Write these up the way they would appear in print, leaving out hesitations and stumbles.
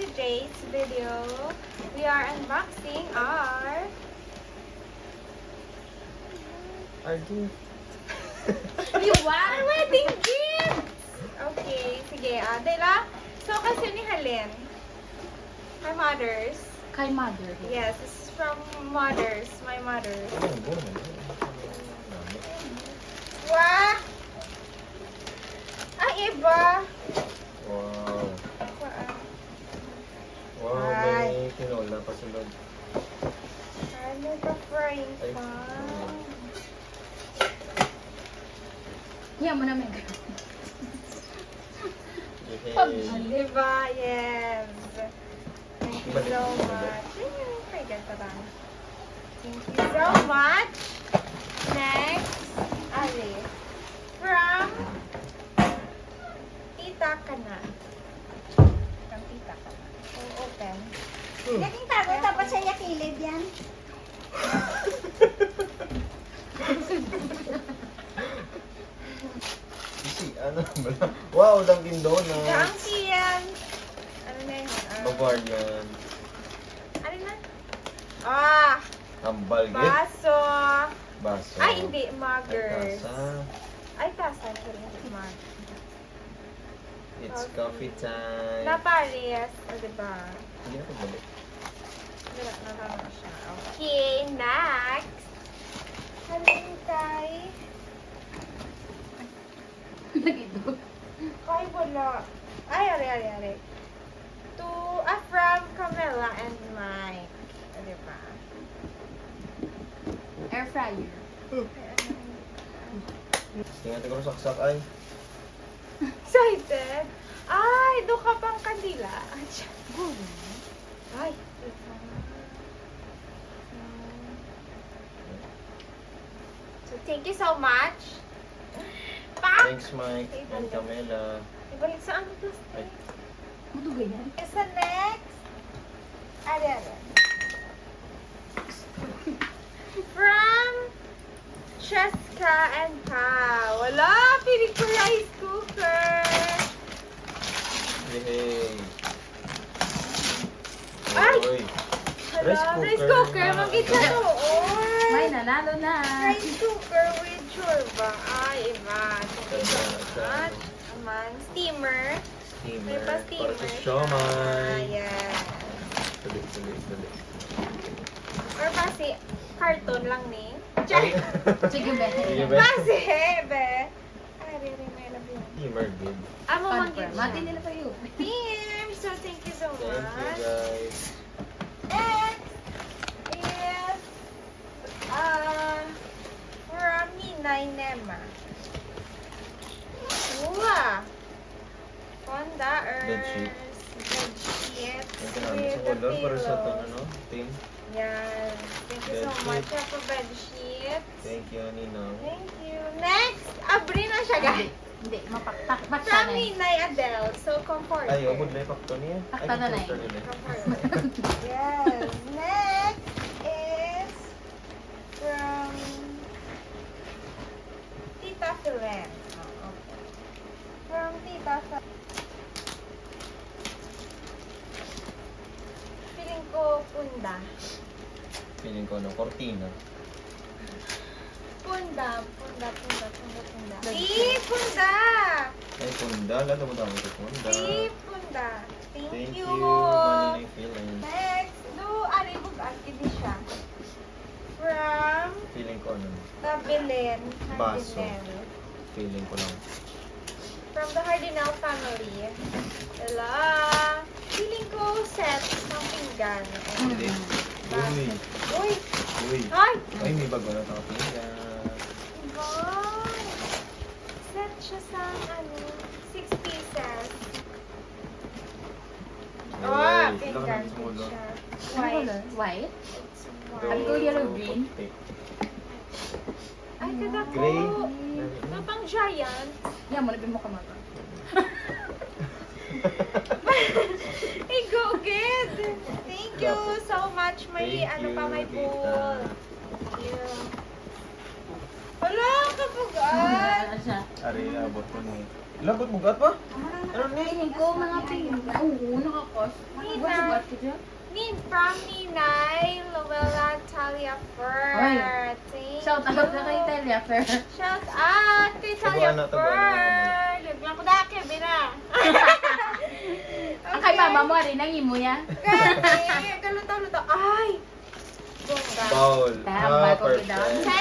today's video, we are unboxing our... Gift. Our wedding gift! Okay, sige. Dela, so kasi ni Helen, my mother's. Kay mother. Yes, this is from mother's, my mother's. Wow! Iba! Wow. Wow, Ay. may tinola pa sunod. Ano ka frying Ay. pan? Yan mo namin. Yehey. Diba? Yes. Thank you Balik so mo ba? much. Ay, ganito lang. Thank you so much. Next, Ali. From Tita Kana. From Tita Kana. So, open. Naging tago, tapos siya niya kilid yan. Isi, ano ba? Wow, Dunkin' Donuts. Dunkin! Ano na yun? Bavarian. Ano na? Ambal, git. Baso. Baso. Ay, hindi. Ay, Muggers. tasa. Ay, tasa. Hindi mug. It's Okay. coffee time. Napares. O, diba? Hindi na pagbalik. Wala na lang siya. Okay, next. Halintay. Nag-ito. Ay, wala. Ay, ari. From Camilla and Mike. O, diba? Air fryer. Tingnan ko saksak ay. Excited? Ay, doon ka pang kandila. Ay, diba? So, thank you so much. Pak! Thanks, Mike and Camela. Ibalik saan ito? Ay. Madugay yan. Isa next. Ari. From Cheska and Pa. Wala! Piling ko rice cooker. Yehey. Ay! Oy. Hala, rice cooker. Magkita to. May nanalo na. Rice cooker with chorba. Ay, iba. Thank you so much. Naman. Steamer. May Steamer. pa Para steamer. sa siomay. Yes. Dali. Or kasi, carton lang ni. Char! Sige, be. Sige, be. Kasi, be. Ay, may labi. Steamer, good. Amo man Confirm. gid Mati siya. nila kayo. Team! So, thank you so Thank you, much. guys. Next is, from Ninay Nema. Wow! Honda Bedsheet. Bedsheet. Yung tinamit With sa the color para sa pillows. ano, team. Yan. Thank you so Bedsheet. much for bedsheet. Thank you, Ninang. Thank you. Next, abri na siya, guys. Hindi, mapakpak siya From na. Ninay Adele. So, comforter. Ay, abod na yung pakto niya. Ay, Pakto na comforter na nila. Comforter. Yes. Next is from Tita Filen. Oh, okay. From Tita Filen. Feeling ko punda. Feeling ko, cortina. Punda. Punda. Punda. Punda! Ay, punda. Lalo mo daw ito, punda. Punda. Thank Thank you. you, Maninay Feeling. Next, ari bugan kini siya. From Feeling ko, ano, Tabilin Baso. Hardinel. feeling ko lang. From the Hardinel family. Hello. Feeling ko set ng pinggan. Hindi. Uy. Uy! Uy. Ay! Ay, may bago na tao pinggan. Diba? Set siya sa 6 pieces. Ay, Pinggan laki ng din sumulo. siya. Ano White. color? White? It's Sabi white. ko yellow green. puti. Ay, kada ko. Gray. Ito pang giant. Yan mo, nabim mo kamata. Hey, go good. Thank you so much. May Thank ano pa, you, may tita. pool. Thank you. Wala, kapugan. Ano siya? Ari, abot mo ni. Labot mo gat pa? Ah, Ano ni? Tingin ko mga pink. Oo, nakakos. Nina. What's what ko dyan? From Ninay, Luella, Talia Fur. Thank Shout out you. na kay Telia Fair. Shout out kay Talia Tabuan na, Fur. tabuan Laglang ko dake, bina. Ang kay mama mo rin, ang imo ya. Kaya, galuto-luto. Ay! Bongga. Bowl. Tambay ko perfect. kita.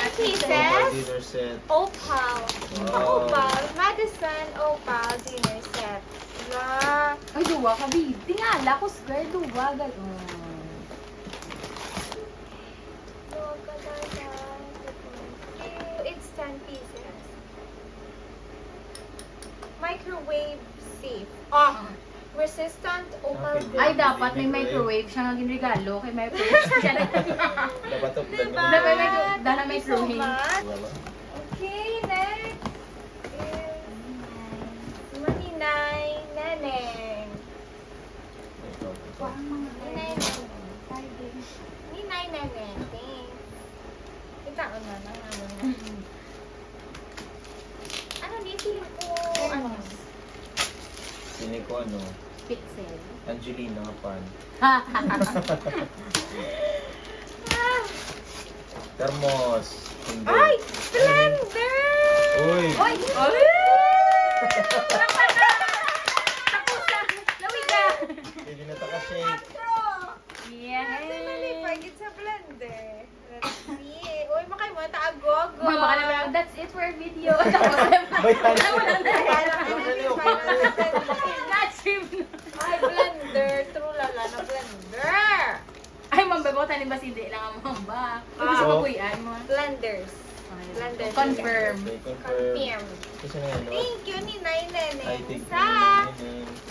10 pieces. Opal dinner set. Opal. Wow. Opal. Madison Opal dinner set. La. Ay, duwa ka, babe. Tingala ko square, duwa. Gano'n. It's 10 pieces. Microwave safe. Oh, resistant opal. Okay. Ay, dapat may microwave siya nga ginregalo kay microwave siya na. Dapat to plan Diba? Dapat may dala Thank you so microwave. much. Wala. Okay, next is Maninay Neneng. Ninay Neneng. Ninay Neneng. Thanks. Kita ko na lang. Ano ni feeling ko? Ano? Sini ko ano, Pixel. Angelina nga pan. Ah, Thermos. Hindi. ay! Blender! Uy! Oy! Oy! Tapos na! Lawig na! Hindi na taka shake. Kasi Yay! nalipagit sa blender. Let's see. Uy, makay mo, taagog. Mama ka naman, that's it for our video. Tapos Bayan. wala na. Na-achieve na. Ay, blender. True lala na blender. Ay, mambaba tayo ba hindi lang ang mamba. Kung Ah. gusto mo kuyan mo. Blenders. Blender. Confirm. Okay, Confirm. Kasi na yan, no? Thank you ni Nay I Neneng think sa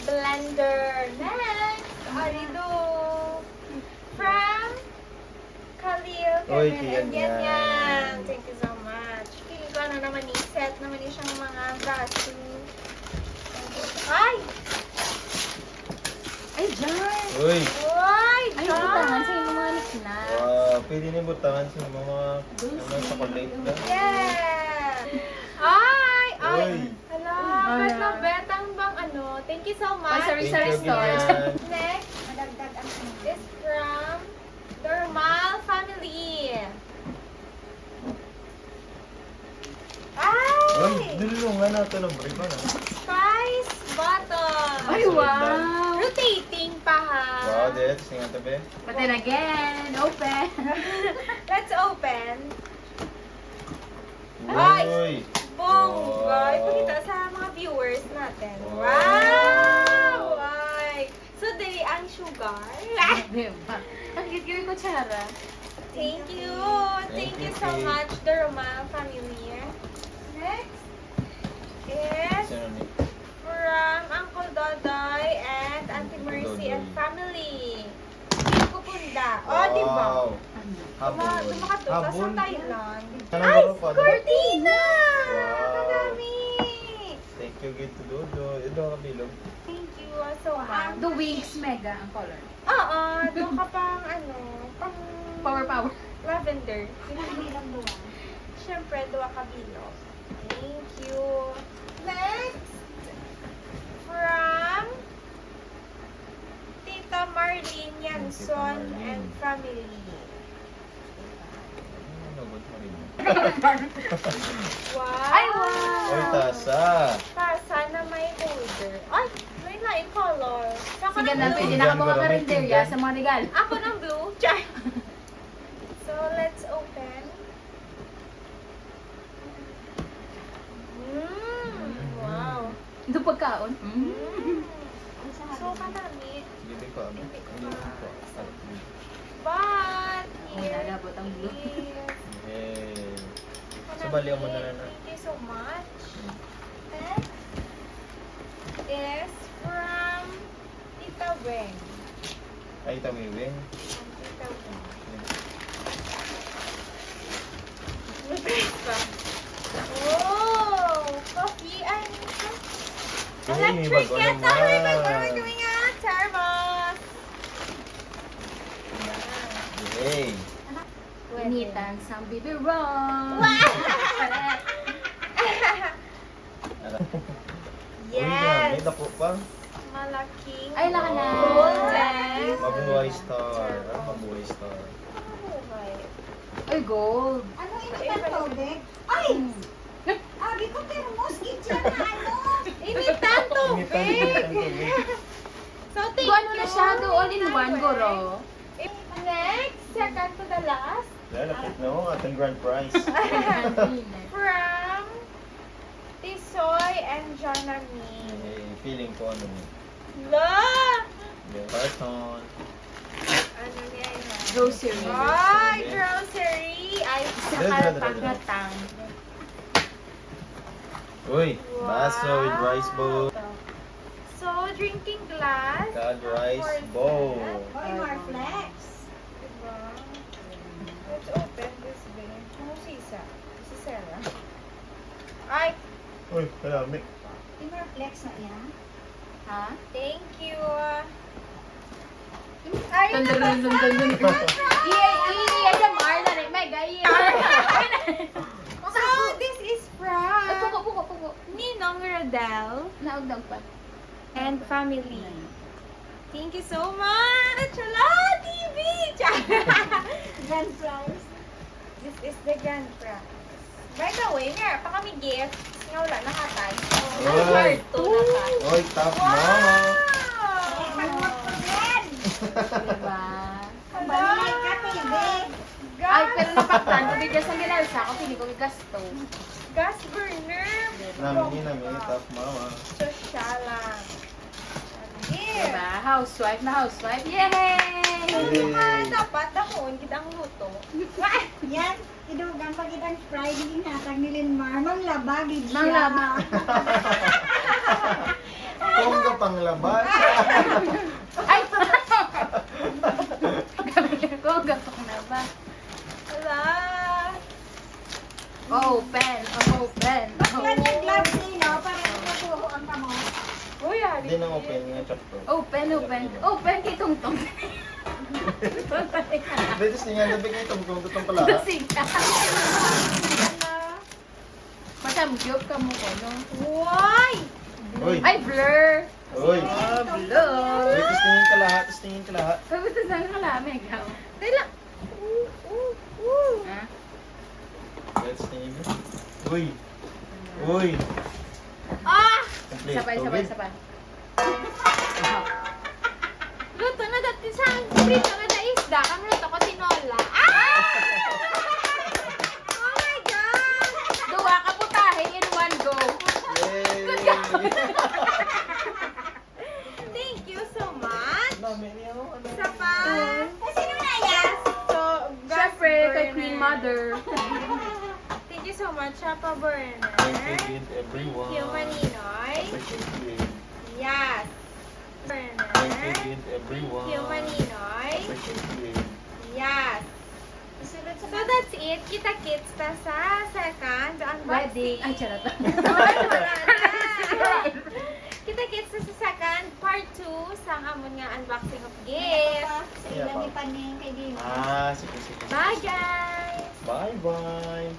blender. Next, Arido. From Khalil Oy, Kevin and Kian yan. Yan. Thank you so much. Feeling ko ano naman ni set naman ni siyang mga gasto. Ay! Ay, Jar! Uy! Uy! Ay, butangan sa iyong mga nikna. Wow, pwede na butangan sa mga chocolate na. Yeah! Ay! Ay! Uy! Hala, Ay, bet na ay. bet ang bang ano. Thank you so Ay, much. sorry, Thank sorry, you, store. Gideon. Next Madagdag ang ano. is from Dermal Family. Uy, Ay! dulungan na ito ng brief na. Spice bottle. Ay, wow! Rotating pa ha. Wow, Dad. Singa tabi. But then again, open. Let's open. Ay! Uy! Bongga! Wow. Ipakita sa mga viewers natin. Wow. Wow! Ay! So, dali ang sugar. Diba? Ang cute ko, Chara. Thank you. Thank you Thank so you. much, Derma family. Next is Sino ni? from Uncle Dodoy and Auntie Mercy and Dodoy. family. Kupunda. O, di ba? Wow! Habon. Tumakatuta sa Habon. Thailand. Anong Ay! baro pa? Cortina! Wow. Kadami! Thank you, good to Dodo. Ito ang kabilog. Thank you so much. The Wings Mega ang color. Oo, doon ka pang pang Power. lavender. Bilang duwa. Siyempre, duwa kabilog. Thank you. Next, from Tita Marlene Yanson Marlene. and family. Ano ba ito rin? Wow! Ay, wow! Uy, tasa! Tasa na may holder. Ay, may light color. Saka Sige ng na, blue. pwede Tinggan na ka ko mga na, may karinderya tinggan. sa mga regalo. Ako ng blue. Char. So, let's open. Wow. Ito pagkaon. So, kadami. Hindi ko ano. Hindi ko. But, Ay, here nalabot ang blue. is Yay! kadami. So, baliw mo na na. Thank you so much. Next is from Tita Weng. Ay, tawiwin. Tita Weng. May price pa. Oh! Coffee and Hey, electric bago kettle! naman. May bago kami nga! Thermos! Yay! Initan sa biberong. Wow! Uy, Yes! dami. dako pa. Malaking Ay, laka na. golden. Mabuhay star. Ano mabuhay star? Mabuhay. Ay, gold. Ano initan tubig? Ay! Abi ko thermos, kitchen na ano? Initan tubig. Initan tubig. So, thank Go, ano na you. siya? Go all in one, Goro. Next, second to the last. Lalapit na ako ating grand prize. From Tisoy and Jonami. Feeling ko ano mo. La! Yung carton. Ano niya yun? Grocery. Ay, grocery! Ay, Sa Dala, dala, dala. kalapag-natang. Uy, baso with rice bowl. So, drinking glass. God rice bowl. Oy, Marflex. Diba? Let's open this bin. Ano si Isa? Si Sarah. Ay, Uy, kalami. Di Marflex na yan? Ha? thank you. Ay, Dun, dun, dun, dun, dun, dun. ASMR na rin. Mega, So, this is Ay, from puko. Ninong Rodel Naugdang pa. and family. Thank you so much! Hello, TV! Grand prize. This is the grand prize. By the way, meron pa kami gifts. Nga wala nakatay. Oy! Ito nakatay. Uy, top mama! Magmot ko din. Diba? Balik ka, TV. Ay, pero napaktan. Bigas ang ginalsa ko. Pili ko gasto. Gas burner. Namin, top mama. Sosyalan. Gift. Diba? Housewife na housewife. Yay! Yay! Dapat ako, kita ang luto. Yan, idugang pagitang Friday inatang ni Linmar. Manglabagid siya. Manglaba. Kung ka pang labas. Ay! Gabi ko, gapang na ba? Wala. Open! Yan yung gloves nila para itutuho ang kamo. Uy, Hindi na open yung chapter. Open kay Tungtong. Betis niya, nabi kayo itong tutong pala. Siga. Masamgyop ka mo ko, no? Why? Uy! Ay, blur! Uy! Blur! Betis tingin ka lahat, tapos tingin ka lahat. Sabi ito saan kalami, ikaw? Dila. Ha? Betis tingin ka. Uy! Uy! Ah! Complete. Sabay. Luto na dati sa prito na da isda. Ang luto ko tinola. Ah! Oh my God! Duwa ka putahe in one go. Yay! Thank you so much. Dami niya, ano? Sa pa. Sino na yan? So, gas Siyempre, kay burner. Queen Mother. Thank you so much, Chapa Burner. Thank you, everyone. Thank you, Maninoy. Appreciate you. Yes. Burner. Thank you, everyone. Thank you, Maninoy. Appreciate you. Yes. Isulot sa So that's it. Kita-kits ta sa second unboxing. Wedding. Ay, charot. Wala na. Kita-kits ta sa second part 2 sa amon nga unboxing of gifts. Sa ilang ipaning kay Dino. Sige. Bye guys! Bye-bye.